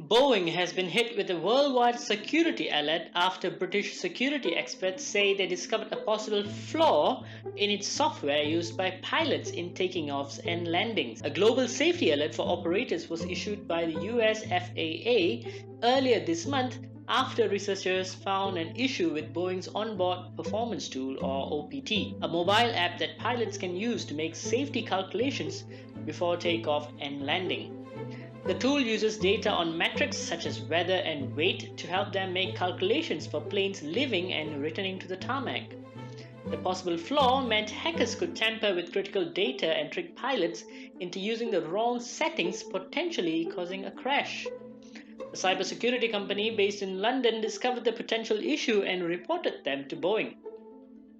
Boeing has been hit with a worldwide security alert after British security experts say they discovered a possible flaw in its software used by pilots in taking offs and landings. A global safety alert for operators was issued by the US FAA earlier this month after researchers found an issue with Boeing's Onboard Performance Tool or OPT, a mobile app that pilots can use to make safety calculations before takeoff and landing. The tool uses data on metrics such as weather and weight to help them make calculations for planes leaving and returning to the tarmac. The possible flaw meant hackers could tamper with critical data and trick pilots into using the wrong settings, potentially causing a crash. A cybersecurity company based in London discovered the potential issue and reported them to Boeing.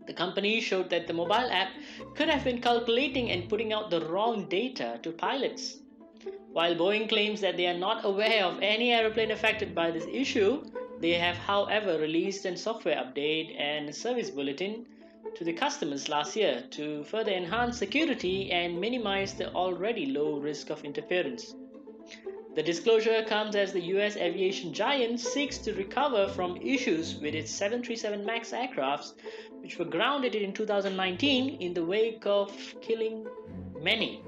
The company showed that the mobile app could have been calculating and putting out the wrong data to pilots. While Boeing claims that they are not aware of any aeroplane affected by this issue, they have, however, released a software update and service bulletin to the customers last year to further enhance security and minimize the already low risk of interference. The disclosure comes as the US aviation giant seeks to recover from issues with its 737 MAX aircrafts, which were grounded in 2019 in the wake of killing many.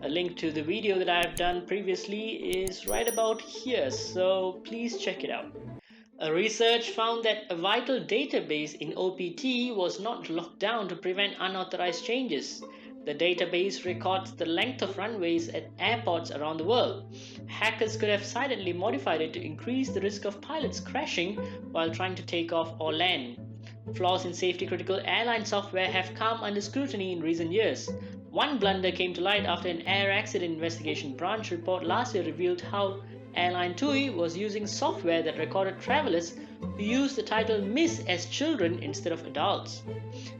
A link to the video that I have done previously is right about here, so please check it out. A research found that a vital database in OPT was not locked down to prevent unauthorized changes. The database records the length of runways at airports around the world. Hackers could have silently modified it to increase the risk of pilots crashing while trying to take off or land. Flaws in safety-critical airline software have come under scrutiny in recent years. One blunder came to light after an air accident investigation branch report last year revealed how airline TUI was using software that recorded travelers who used the title Miss as children instead of adults.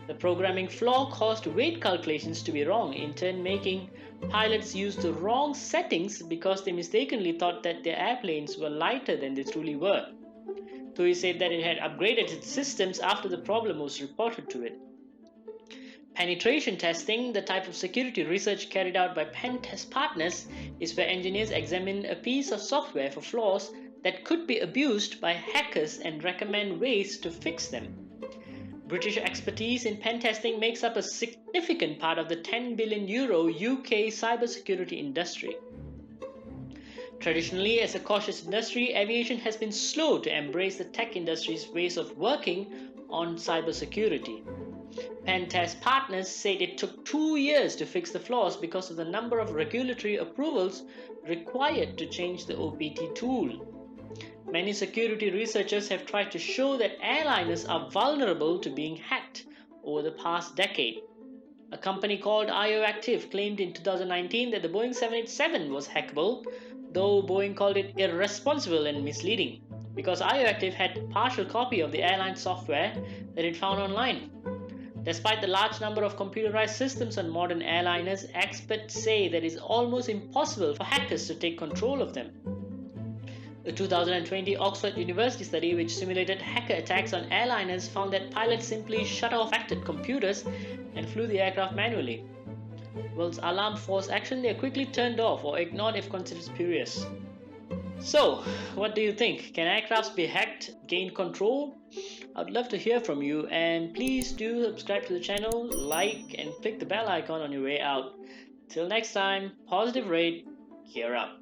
The programming flaw caused weight calculations to be wrong, in turn making pilots use the wrong settings because they mistakenly thought that their airplanes were lighter than they truly were. TUI said that it had upgraded its systems after the problem was reported to it. Penetration testing, the type of security research carried out by pen test partners, is where engineers examine a piece of software for flaws that could be abused by hackers and recommend ways to fix them. British expertise in pen testing makes up a significant part of the €10 billion UK cybersecurity industry. Traditionally, as a cautious industry, aviation has been slow to embrace the tech industry's ways of working on cybersecurity. Pen test partners said it took 2 years to fix the flaws because of the number of regulatory approvals required to change the OPT tool. Many security researchers have tried to show that airliners are vulnerable to being hacked over the past decade. A company called IOActive claimed in 2019 that the Boeing 787 was hackable, though Boeing called it irresponsible and misleading because IOActive had a partial copy of the airline software that it found online. Despite the large number of computerized systems on modern airliners, experts say that it is almost impossible for hackers to take control of them. A 2020 Oxford University study which simulated hacker attacks on airliners found that pilots simply shut off affected computers and flew the aircraft manually. Whilst alarm force action, they are quickly turned off or ignored if considered spurious. So, what do you think? Can aircrafts be hacked, gain control? I'd love to hear from you, and please do subscribe to the channel, like and click the bell icon on your way out. Till next time, positive rate, gear up.